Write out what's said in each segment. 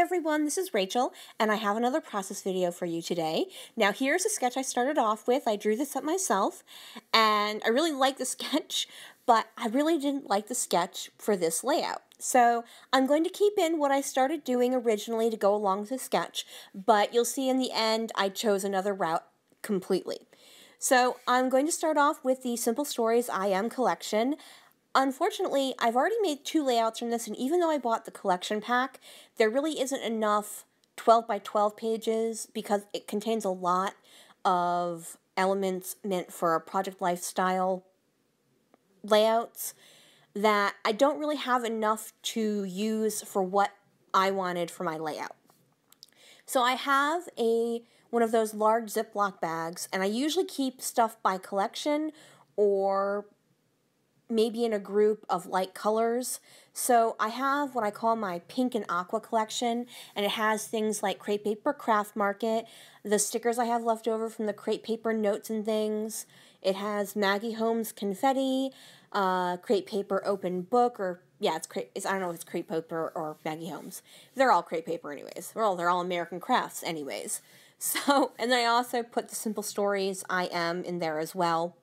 everyone, this is Rachel, and I have another process video for you today. Now here's a sketch I started off with. I drew this up myself, and I really like the sketch, but I really didn't like the sketch for this layout. So I'm going to keep in what I started doing originally to go along with the sketch, but you'll see in the end I chose another route completely. So I'm going to start off with the Simple Stories I Am collection. Unfortunately, I've already made 2 layouts from this, and even though I bought the collection pack, there really isn't enough 12 by 12 pages because it contains a lot of elements meant for project lifestyle layouts that I don't really have enough to use for what I wanted for my layout. So I have one of those large Ziploc bags, and I usually keep stuff by collection or maybe in a group of light colors. So I have what I call my pink and aqua collection, and it has things like crepe paper craft market, the stickers I have left over from the crepe paper notes and things. It has Maggie Holmes confetti, crepe paper open book, or yeah, I don't know if it's crepe paper or Maggie Holmes. They're all crepe paper anyways. They're all American crafts anyways. So, and then I also put the Simple Stories I Am in there as well.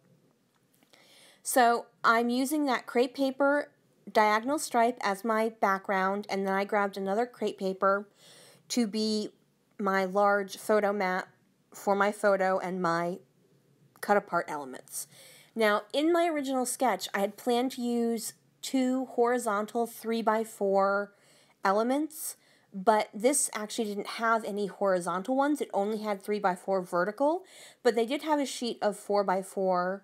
So I'm using that crepe paper diagonal stripe as my background, and then I grabbed another crepe paper to be my large photo mat for my photo and my cut apart elements. Now, in my original sketch, I had planned to use 2 horizontal 3x4 elements, but this actually didn't have any horizontal ones. It only had 3x4 vertical, but they did have a sheet of 4x4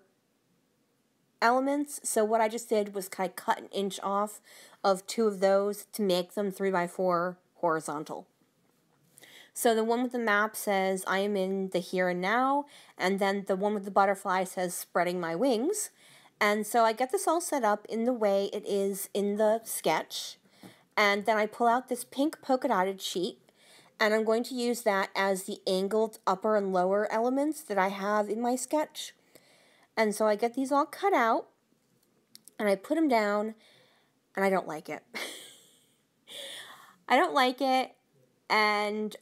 elements, so what I just did was kind of cut an inch off of 2 of those to make them 3x4 horizontal. So the one with the map says I am in the here and now, and then the one with the butterfly says spreading my wings. And so I get this all set up in the way it is in the sketch, and then I pull out this pink polka dotted sheet, and I'm going to use that as the angled upper and lower elements that I have in my sketch. And so I get these all cut out, and I put them down, and I don't like it. I don't like it, and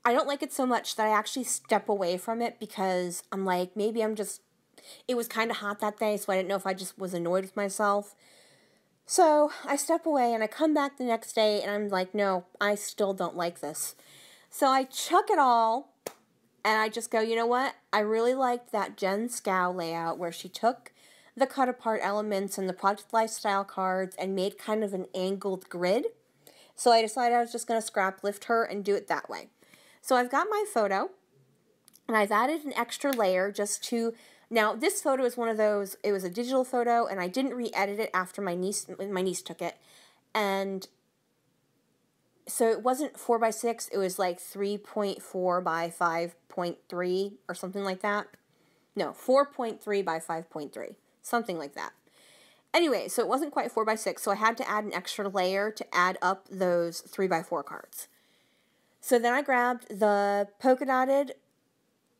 I don't like it so much that I actually step away from it because I'm like, maybe it was kind of hot that day, so I didn't know if I just was annoyed with myself. So I step away, and I come back the next day, and I'm like, no, I still don't like this. So I chuck it all, and I just go, you know what? I really liked that Jen Scow layout where she took the cut-apart elements and the project lifestyle cards and made kind of an angled grid. So I decided I was just going to scrap lift her and do it that way. So I've got my photo, and I've added an extra layer just to... Now, this photo is one of those, it was a digital photo, and I didn't re-edit it after my niece took it. And so it wasn't 4x6, it was like 3.4 by 5.3 or something like that. No, 4.3 by 5.3, something like that. Anyway, so it wasn't quite 4x6, so I had to add an extra layer to add up those 3x4 cards. So then I grabbed the polka dotted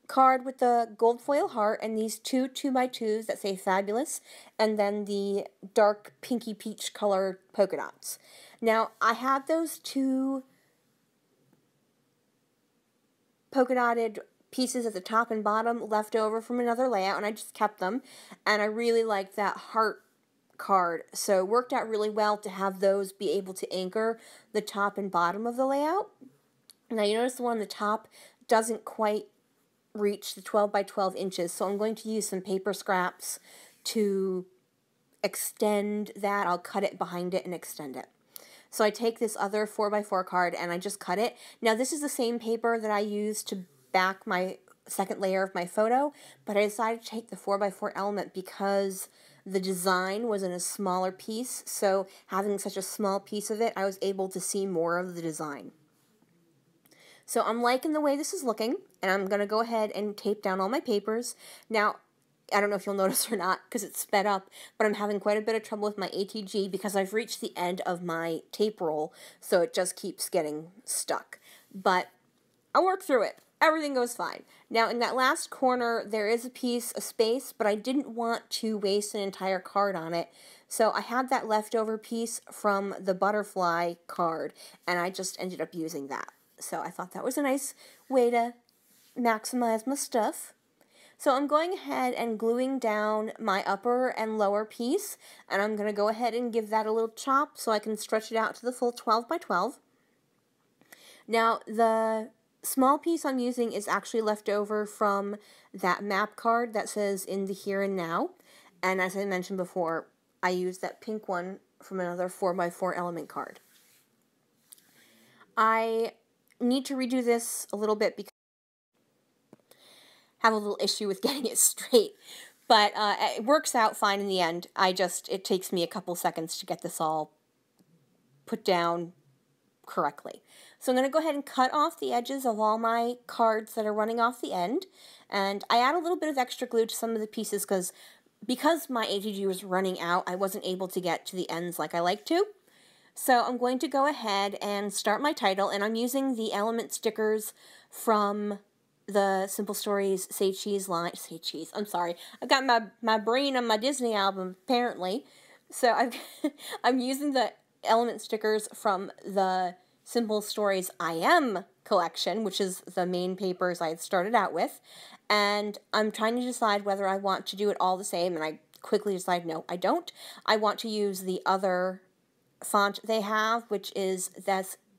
card with the gold foil heart and these 2 2x2s that say fabulous, and then the dark pinky peach colored polka dots. Now, I had those 2 polka dotted pieces at the top and bottom left over from another layout, and I just kept them, and I really liked that heart card, so it worked out really well to have those be able to anchor the top and bottom of the layout. Now, you notice the one on the top doesn't quite reach the 12 by 12 inches, so I'm going to use some paper scraps to extend that. I'll cut it behind it and extend it. So I take this other 4x4 card and I just cut it. Now, this is the same paper that I used to back my second layer of my photo, but I decided to take the 4x4 element because the design was in a smaller piece, so having such a small piece of it, I was able to see more of the design. So I'm liking the way this is looking, and I'm going to go ahead and tape down all my papers. Now, I don't know if you'll notice or not because it's sped up, but I'm having quite a bit of trouble with my ATG because I've reached the end of my tape roll, so it just keeps getting stuck. But I'll work through it. Everything goes fine. Now, in that last corner, there is a space, but I didn't want to waste an entire card on it, So I had that leftover piece from the butterfly card, and I just ended up using that. So I thought that was a nice way to maximize my stuff. So I'm going ahead and gluing down my upper and lower piece, and I'm going to go ahead and give that a little chop so I can stretch it out to the full 12 by 12. Now the small piece I'm using is actually left over from that map card that says in the here and now, and as I mentioned before, I used that pink one from another 4x4 element card. I need to redo this a little bit because have a little issue with getting it straight, but it works out fine in the end. It takes me a couple seconds to get this all put down correctly. So I'm going to go ahead and cut off the edges of all my cards that are running off the end, and I add a little bit of extra glue to some of the pieces because my ATG was running out, I wasn't able to get to the ends like I like to. So I'm going to go ahead and start my title, and I'm using the element stickers from the Simple Stories Say Cheese line. Say Cheese, I'm sorry. I've got my brain on my Disney album, apparently. So I'm using the element stickers from the Simple Stories I Am collection, which is the main papers I had started out with. And I'm trying to decide whether I want to do it all the same, and I quickly decide, no, I don't. I want to use the other font they have, which is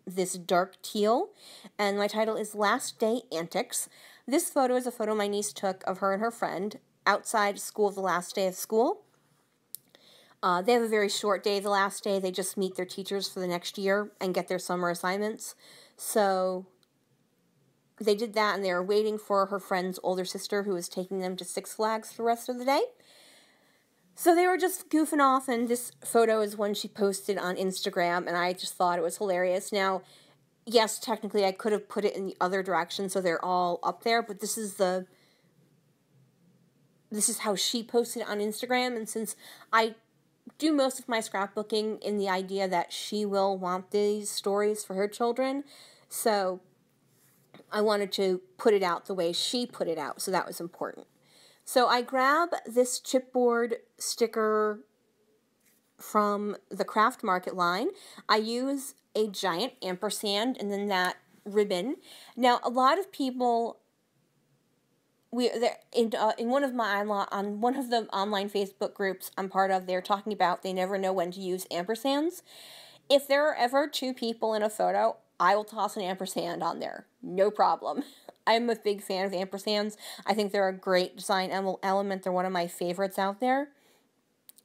this dark teal, and my title is Last Day Antics. This photo is a photo my niece took of her and her friend outside school the last day of school. They have a very short day the last day. They just meet their teachers for the next year and get their summer assignments. So they did that, and they were waiting for her friend's older sister who was taking them to Six Flags for the rest of the day. So they were just goofing off, and this photo is one she posted on Instagram, and I just thought it was hilarious. Now, yes, technically I could have put it in the other direction so they're all up there, but this is how she posted it on Instagram, and since I do most of my scrapbooking in the idea that she will want these stories for her children, so I wanted to put it out the way she put it out, so that was important. So I grab this chipboard sticker from the Craft Market line. I use a giant ampersand and then that ribbon. Now, a lot of people, in one of the online Facebook groups I'm part of, they're talking about they never know when to use ampersands. If there are ever two people in a photo, I will toss an ampersand on there. No problem. I'm a big fan of ampersands. I think they're a great design element. They're one of my favorites out there.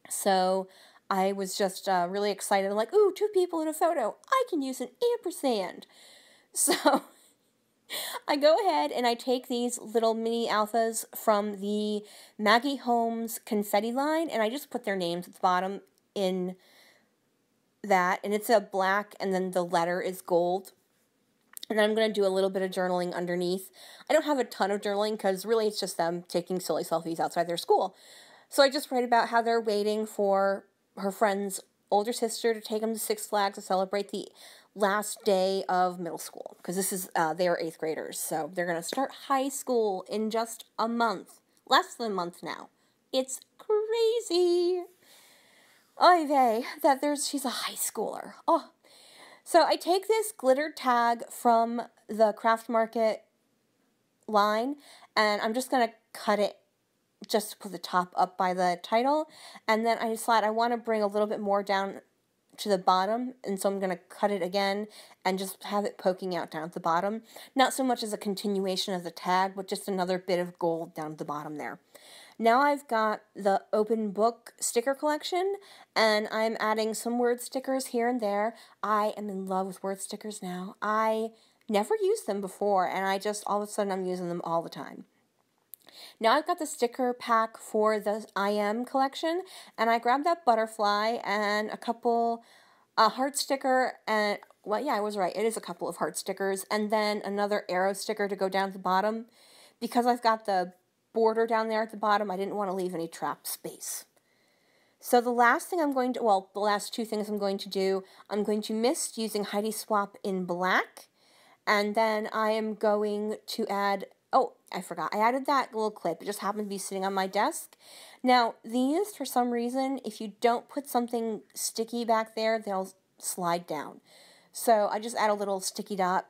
So I was just really excited. I'm like, ooh, two people in a photo. I can use an ampersand. So I go ahead and I take these little mini alphas from the Maggie Holmes confetti line, and I just put their names at the bottom in that, and it's a black, and then the letter is gold. And then I'm going to do a little bit of journaling underneath. I don't have a ton of journaling because really it's just them taking silly selfies outside their school. So I just write about how they're waiting for her friend's older sister to take them to Six Flags to celebrate the last day of middle school. Because they are 8th graders. So they're going to start high school in just a month. Less than a month now. It's crazy. Oy vey, she's a high schooler. Oh. So I take this glitter tag from the Craft Market line, and I'm just going to cut it just to put the top up by the title, and then I decide I want to bring a little bit more down to the bottom, and so I'm going to cut it again and just have it poking out down at the bottom. Not so much as a continuation of the tag, but just another bit of gold down at the bottom there. Now I've got the open book sticker collection, and I'm adding some word stickers here and there. I am in love with word stickers now. I never used them before, and all of a sudden I'm using them all the time. Now I've got the sticker pack for the I Am collection, and I grabbed that butterfly and a heart sticker, and, well, yeah, I was right. It is a couple of heart stickers, and then another arrow sticker to go down at the bottom. Because I've got the border down there at the bottom, I didn't want to leave any trapped space. So the last two things I'm going to do, I'm going to mist using Heidi Swap in black, and then I am going to add, I forgot. I added that little clip. It just happened to be sitting on my desk. Now, these, for some reason, if you don't put something sticky back there, they'll slide down. So I just add a little sticky dot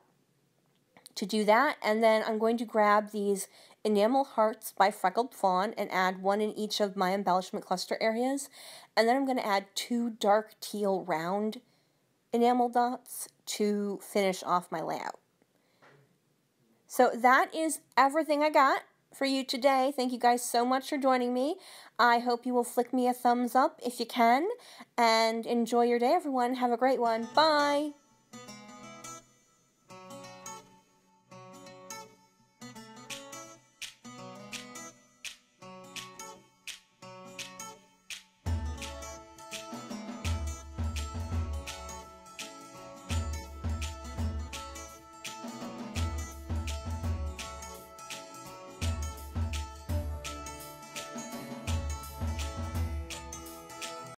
to do that. And then I'm going to grab these enamel hearts by Freckled Fawn and add one in each of my embellishment cluster areas. And then I'm going to add 2 dark teal round enamel dots to finish off my layout. So that is everything I got for you today. Thank you guys so much for joining me. I hope you will flick me a thumbs up if you can. And enjoy your day, everyone. Have a great one. Bye!